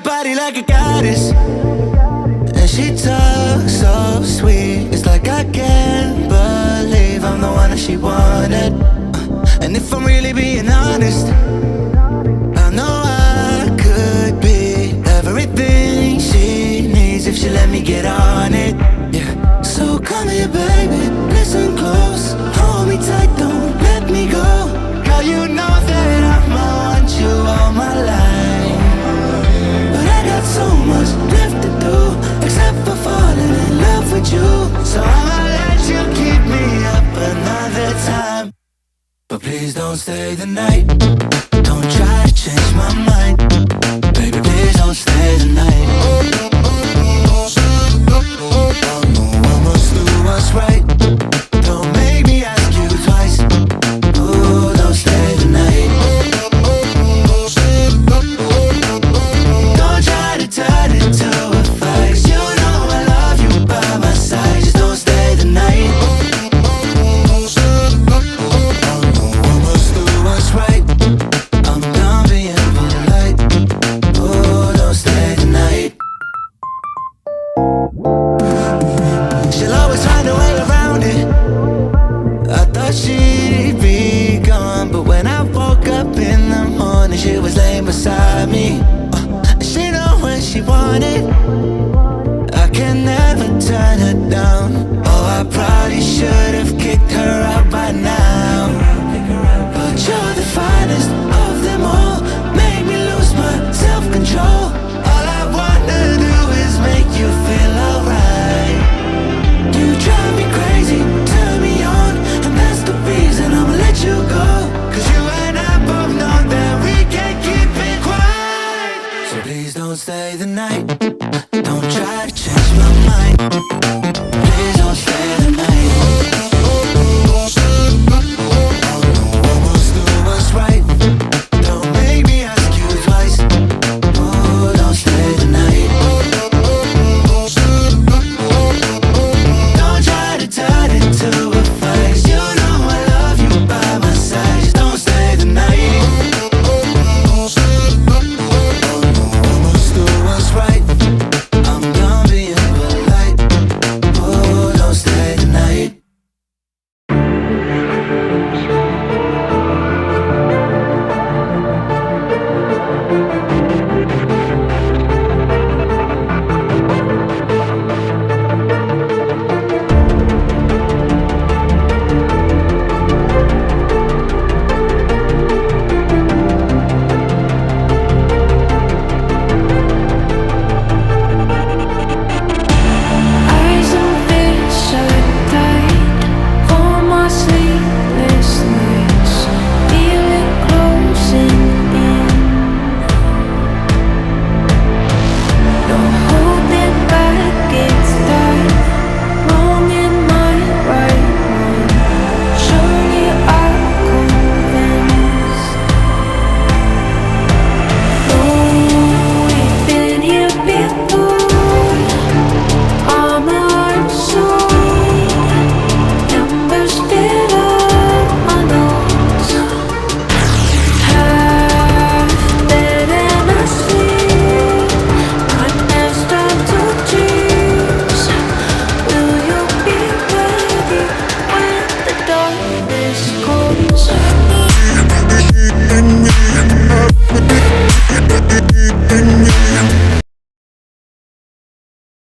body like a goddess, and she talks so sweet. It's like I can't believe I'm the one that she wanted. And if I'm really being honest, I know I could be everything she needs if she let me get on it. Yeah. So come here, baby, listen close, hold me tight, don't let me go. Girl, you know that I'ma want you all my life, but I got so much left to do, except for falling in love with you. So I'ma let you keep me up another time, but please don't stay the night. Don't try to change my mind, baby, please don't stay the night. I must do what's right, don't make me ask you twice. Ooh, don't stay the night. Don't try to turn it to a fight, you know I love you by my side. Just don't stay the night. I must do what's right, I'm done being polite. Ooh, don't stay the night. She'll always find a way around it. I thought she'd be gone, but when I woke up in the morning, she was laying beside me. She know what she wanted, I can never turn her